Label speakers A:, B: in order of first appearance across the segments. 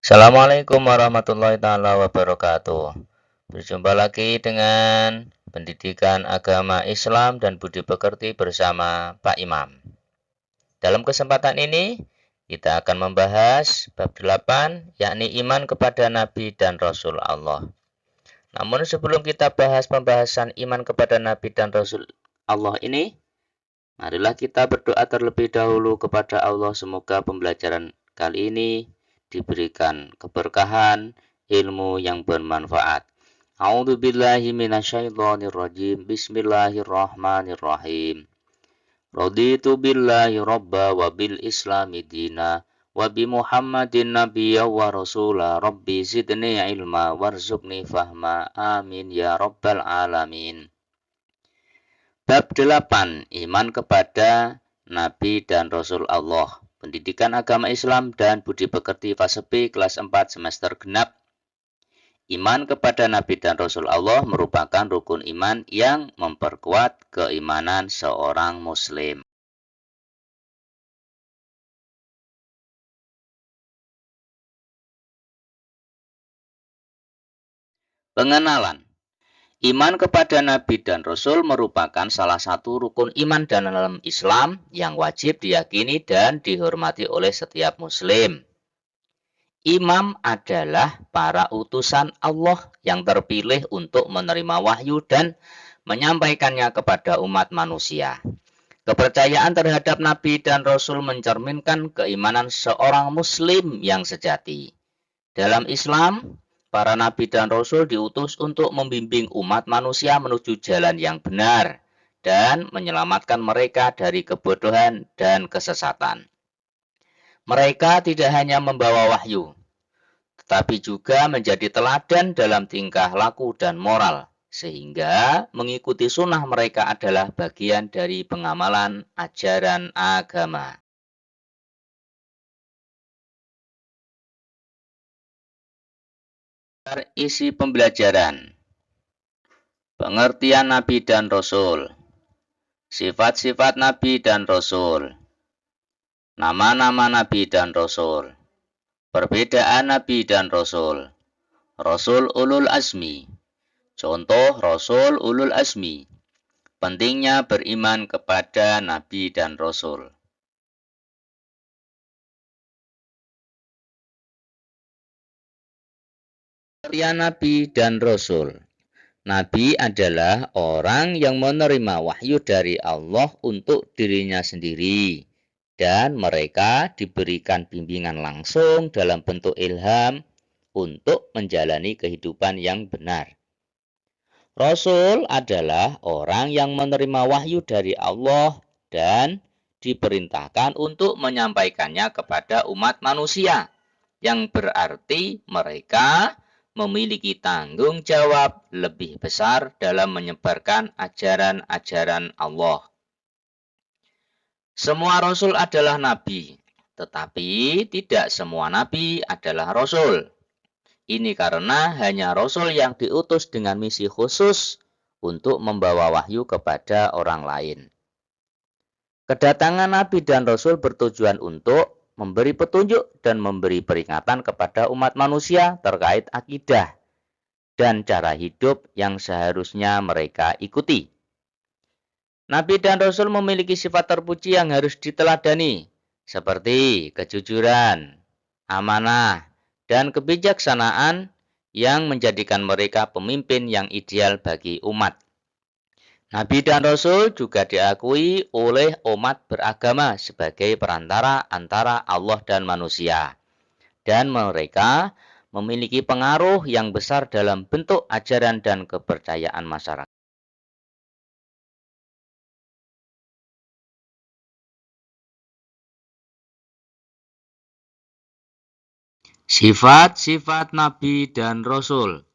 A: Assalamualaikum warahmatullahi taala wabarakatuh. Berjumpa lagi dengan Pendidikan Agama Islam dan Budi Pekerti bersama Pak Imam. Dalam kesempatan ini, kita akan membahas bab 8, yakni iman kepada Nabi dan Rasul Allah. Namun sebelum kita bahas pembahasan iman kepada Nabi dan Rasul Allah ini, marilah kita berdoa terlebih dahulu kepada Allah, semoga pembelajaran kali ini diberikan keberkahan, ilmu yang bermanfaat. A'udzubillahi minasyaitonirrajim. Bismillahirrahmanirrahim. Raditu billahi robba wa bil islami dina wa bi Muhammadin nabiyya wa rasula. Rabbi zidni ilma warzuqni fahma. Amin ya rabbal alamin. Bab 8. Iman kepada Nabi dan Rasul Allah. Pendidikan Agama Islam dan Budi Pekerti fase B kelas 4 semester genap. Iman kepada Nabi dan Rasul Allah merupakan rukun iman yang memperkuat keimanan seorang muslim. Pengenalan. Iman kepada Nabi dan Rasul merupakan salah satu rukun iman dalam Islam yang wajib diyakini dan dihormati oleh setiap muslim. Imam adalah para utusan Allah yang terpilih untuk menerima wahyu dan menyampaikannya kepada umat manusia. Kepercayaan terhadap Nabi dan Rasul mencerminkan keimanan seorang muslim yang sejati. Dalam Islam, para Nabi dan Rasul diutus untuk membimbing umat manusia menuju jalan yang benar dan menyelamatkan mereka dari kebodohan dan kesesatan. Mereka tidak hanya membawa wahyu, tetapi juga menjadi teladan dalam tingkah laku dan moral, sehingga mengikuti sunnah mereka adalah bagian dari pengamalan ajaran agama. Isi pembelajaran. Pengertian Nabi dan Rasul. Sifat-sifat Nabi dan Rasul. Nama-nama Nabi dan Rasul. Perbedaan Nabi dan Rasul. Rasul Ulul Azmi. Contoh Rasul Ulul Azmi. Pentingnya beriman kepada Nabi dan Rasul. Pengertian Nabi dan Rasul. Nabi adalah orang yang menerima wahyu dari Allah untuk dirinya sendiri, dan mereka diberikan bimbingan langsung dalam bentuk ilham untuk menjalani kehidupan yang benar. Rasul adalah orang yang menerima wahyu dari Allah dan diperintahkan untuk menyampaikannya kepada umat manusia, yang berarti mereka memiliki tanggung jawab lebih besar dalam menyebarkan ajaran-ajaran Allah. Semua rasul adalah nabi, tetapi tidak semua nabi adalah rasul. Ini karena hanya rasul yang diutus dengan misi khusus untuk membawa wahyu kepada orang lain. Kedatangan nabi dan rasul bertujuan untuk memberi petunjuk dan memberi peringatan kepada umat manusia terkait akidah dan cara hidup yang seharusnya mereka ikuti. Nabi dan Rasul memiliki sifat terpuji yang harus diteladani, seperti kejujuran, amanah, dan kebijaksanaan yang menjadikan mereka pemimpin yang ideal bagi umat. Nabi dan Rasul juga diakui oleh umat beragama sebagai perantara antara Allah dan manusia, dan mereka memiliki pengaruh yang besar dalam bentuk ajaran dan kepercayaan masyarakat. Sifat-sifat Nabi dan Rasul.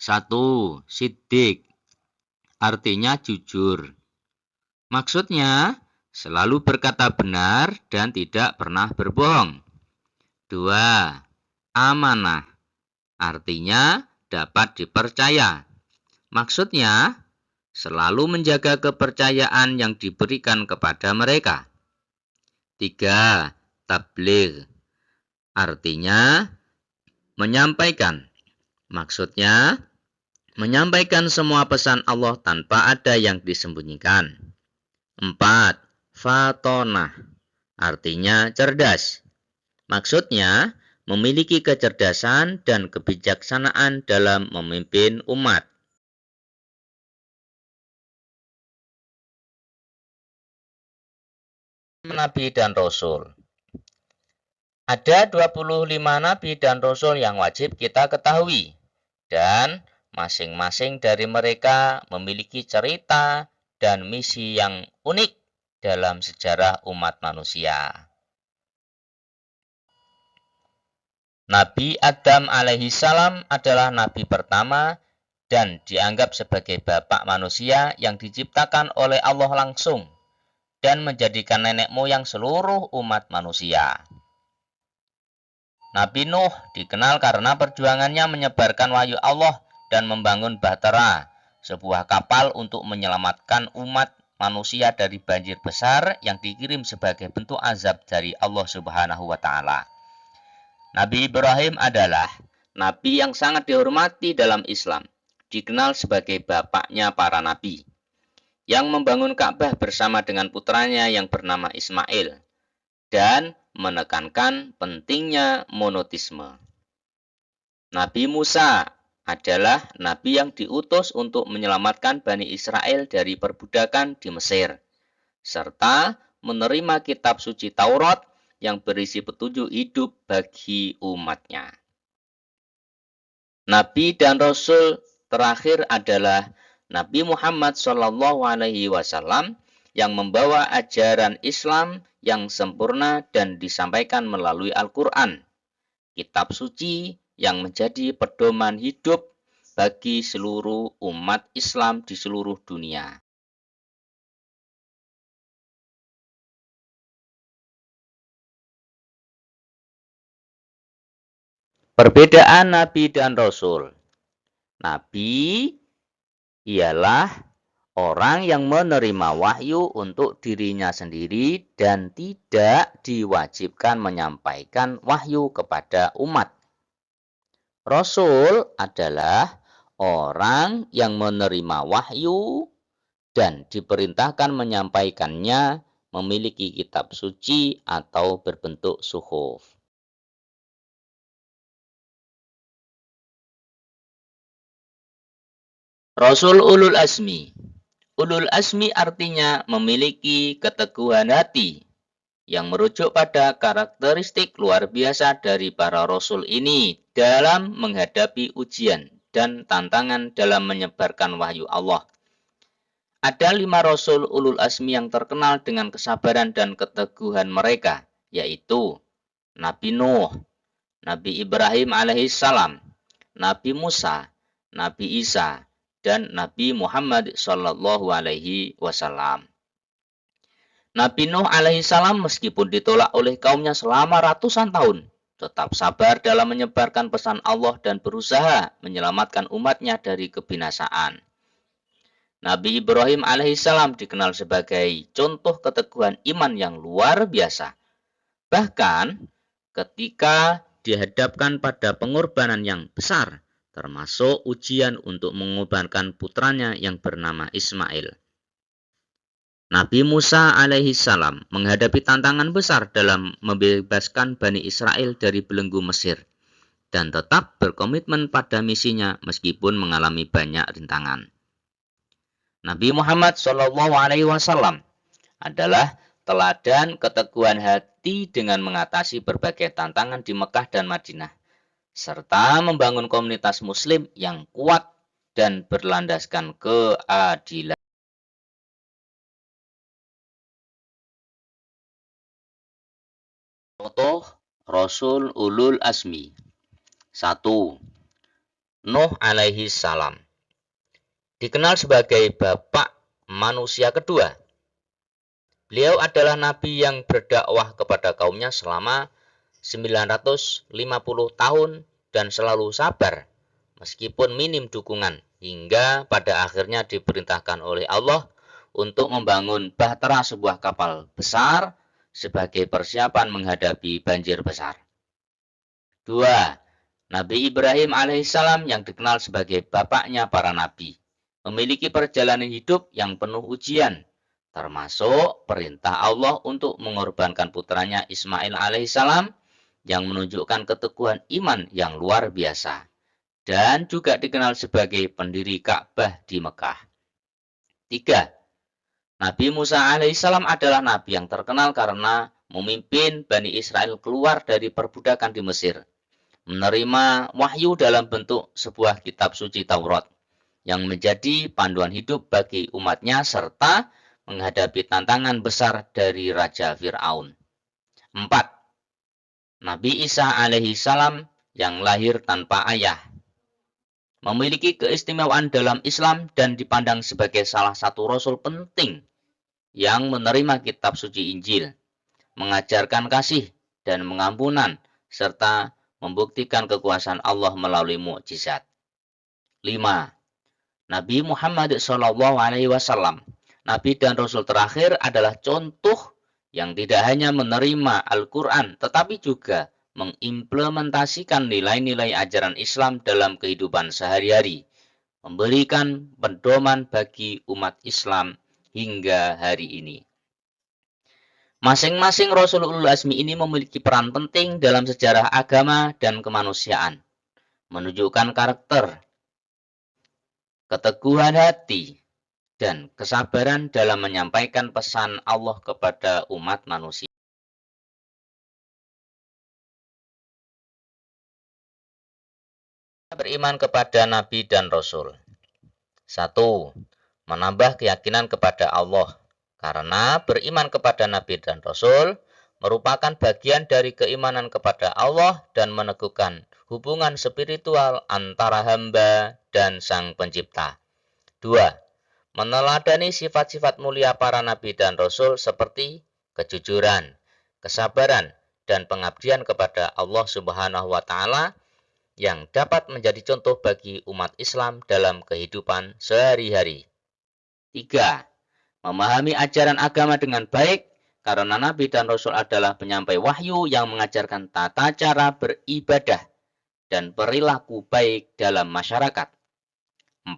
A: 1. Siddiq, artinya jujur. Maksudnya, selalu berkata benar dan tidak pernah berbohong. 2. Amanah, artinya dapat dipercaya. Maksudnya, selalu menjaga kepercayaan yang diberikan kepada mereka. 3. Tabligh, artinya menyampaikan. Maksudnya, menyampaikan semua pesan Allah tanpa ada yang disembunyikan. 4. Fatonah, artinya cerdas. Maksudnya, memiliki kecerdasan dan kebijaksanaan dalam memimpin umat. Nabi dan Rasul. Ada 25 nabi dan rasul yang wajib kita ketahui. Dan masing-masing dari mereka memiliki cerita dan misi yang unik dalam sejarah umat manusia. Nabi Adam alaihi salam adalah nabi pertama dan dianggap sebagai bapak manusia yang diciptakan oleh Allah langsung dan menjadikan nenek moyang seluruh umat manusia. Nabi Nuh dikenal karena perjuangannya menyebarkan wahyu Allah dan membangun Bahtera, sebuah kapal untuk menyelamatkan umat manusia dari banjir besar yang dikirim sebagai bentuk azab dari Allah Subhanahu wa taala. Nabi Ibrahim adalah nabi yang sangat dihormati dalam Islam, dikenal sebagai bapaknya para nabi, yang membangun Ka'bah bersama dengan putranya yang bernama Ismail dan menekankan pentingnya monoteisme. Nabi Musa adalah nabi yang diutus untuk menyelamatkan Bani Israel dari perbudakan di Mesir, serta menerima kitab suci Taurat yang berisi petunjuk hidup bagi umatnya. Nabi dan Rasul terakhir adalah Nabi Muhammad SAW yang membawa ajaran Islam yang sempurna dan disampaikan melalui Al-Quran, kitab suci yang menjadi pedoman hidup bagi seluruh umat Islam di seluruh dunia. Perbedaan Nabi dan Rasul. Nabi ialah orang yang menerima wahyu untuk dirinya sendiri dan tidak diwajibkan menyampaikan wahyu kepada umat. Rasul adalah orang yang menerima wahyu dan diperintahkan menyampaikannya, memiliki kitab suci atau berbentuk suhuf. Rasul Ulul Azmi. Ulul Azmi artinya memiliki keteguhan hati, yang merujuk pada karakteristik luar biasa dari para rasul ini dalam menghadapi ujian dan tantangan dalam menyebarkan wahyu Allah. Ada 5 rasul ulul azmi yang terkenal dengan kesabaran dan keteguhan mereka, yaitu Nabi Nuh, Nabi Ibrahim alaihissalam, Nabi Musa, Nabi Isa, dan Nabi Muhammad sallallahu alaihi wasallam. Nabi Nuh alaihissalam meskipun ditolak oleh kaumnya selama ratusan tahun, tetap sabar dalam menyebarkan pesan Allah dan berusaha menyelamatkan umatnya dari kebinasaan. Nabi Ibrahim alaihissalam dikenal sebagai contoh keteguhan iman yang luar biasa. Bahkan ketika dihadapkan pada pengorbanan yang besar, termasuk ujian untuk mengorbankan putranya yang bernama Ismail. Nabi Musa alaihissalam menghadapi tantangan besar dalam membebaskan Bani Israel dari belenggu Mesir dan tetap berkomitmen pada misinya meskipun mengalami banyak rintangan. Nabi Muhammad SAW adalah teladan keteguhan hati dengan mengatasi berbagai tantangan di Mekah dan Madinah, serta membangun komunitas muslim yang kuat dan berlandaskan keadilan. Contoh Rasul Ulul Azmi. 1. Nuh alaihi salam. Dikenal sebagai bapak manusia kedua. Beliau adalah nabi yang berdakwah kepada kaumnya selama 950 tahun dan selalu sabar meskipun minim dukungan hingga pada akhirnya diperintahkan oleh Allah untuk membangun Bahtera, sebuah kapal besar sebagai persiapan menghadapi banjir besar. 2. Nabi Ibrahim alaihissalam yang dikenal sebagai bapaknya para nabi, memiliki perjalanan hidup yang penuh ujian, termasuk perintah Allah untuk mengorbankan putranya Ismail alaihissalam yang menunjukkan keteguhan iman yang luar biasa, dan juga dikenal sebagai pendiri Ka'bah di Mekah. 3. Nabi Musa alaihissalam adalah nabi yang terkenal karena memimpin Bani Israel keluar dari perbudakan di Mesir, menerima wahyu dalam bentuk sebuah kitab suci Taurat yang menjadi panduan hidup bagi umatnya serta menghadapi tantangan besar dari Raja Fir'aun. 4. Nabi Isa alaihi salam yang lahir tanpa ayah, memiliki keistimewaan dalam Islam dan dipandang sebagai salah satu rasul penting yang menerima kitab suci Injil, mengajarkan kasih dan pengampunan, serta membuktikan kekuasaan Allah melalui mukjizat. 5. Nabi Muhammad SAW, Nabi dan Rasul terakhir adalah contoh yang tidak hanya menerima Al-Quran, tetapi juga mengimplementasikan nilai-nilai ajaran Islam dalam kehidupan sehari-hari, memberikan pedoman bagi umat Islam hingga hari ini. Masing-masing Rasul Ulul Azmi ini memiliki peran penting dalam sejarah agama dan kemanusiaan, menunjukkan karakter, keteguhan hati, dan kesabaran dalam menyampaikan pesan Allah kepada umat manusia. Beriman kepada Nabi dan Rasul. 1. Menambah keyakinan kepada Allah. Karena beriman kepada Nabi dan Rasul merupakan bagian dari keimanan kepada Allah dan meneguhkan hubungan spiritual antara hamba dan Sang Pencipta. 2. Meneladani sifat-sifat mulia para nabi dan rasul seperti kejujuran, kesabaran, dan pengabdian kepada Allah Subhanahu wa Ta'ala yang dapat menjadi contoh bagi umat Islam dalam kehidupan sehari-hari. 3. Memahami ajaran agama dengan baik karena nabi dan rasul adalah penyampai wahyu yang mengajarkan tata cara beribadah dan perilaku baik dalam masyarakat. 4.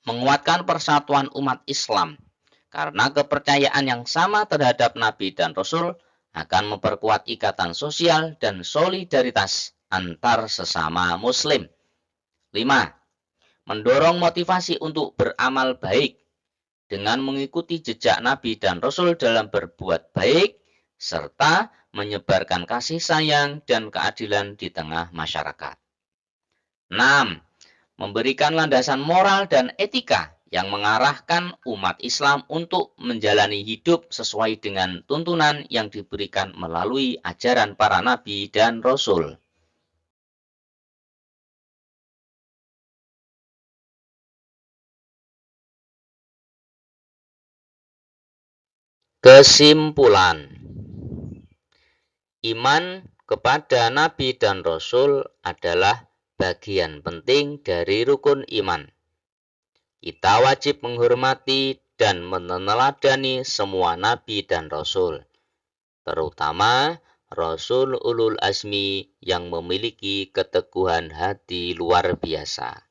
A: Menguatkan persatuan umat Islam, karena kepercayaan yang sama terhadap Nabi dan Rasul akan memperkuat ikatan sosial dan solidaritas antar sesama Muslim. 5. Mendorong motivasi untuk beramal baik dengan mengikuti jejak Nabi dan Rasul dalam berbuat baik, serta menyebarkan kasih sayang dan keadilan di tengah masyarakat. 6. Memberikan landasan moral dan etika yang mengarahkan umat Islam untuk menjalani hidup sesuai dengan tuntunan yang diberikan melalui ajaran para nabi dan rasul. Kesimpulan: iman kepada nabi dan rasul adalah bagian penting dari rukun iman. Kita wajib menghormati dan meneladani semua nabi dan rasul, terutama Rasul Ulul Azmi yang memiliki keteguhan hati luar biasa.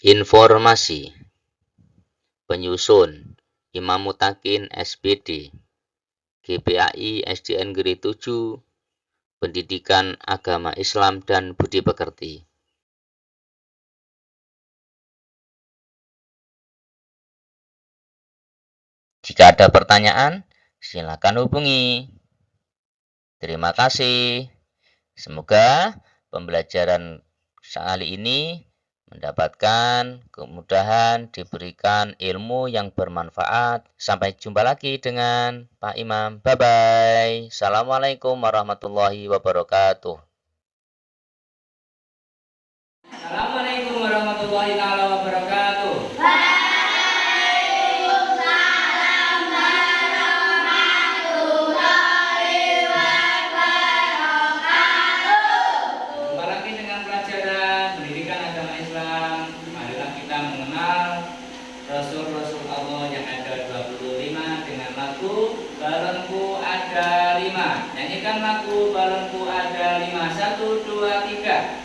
A: Informasi: penyusun Imam Mutakin SPD, GPAI SDN Negeri 7, Pendidikan Agama Islam dan Budi Pekerti. Jika ada pertanyaan, silakan hubungi. Terima kasih. Semoga pembelajaran kali ini mendapatkan kemudahan, diberikan ilmu yang bermanfaat. Sampai jumpa lagi dengan Pak Imam. Bye-bye. Assalamualaikum warahmatullahi wabarakatuh.
B: Assalamualaikum warahmatullahi wabarakatuh. Jumpa lagi dengan pelajaran pendidikan agama Islam. Marilah kita mengenal Rasul-Rasul Allah yang ada 25 Nyanyikan lagu balonku ada 5, 1, 2, 3.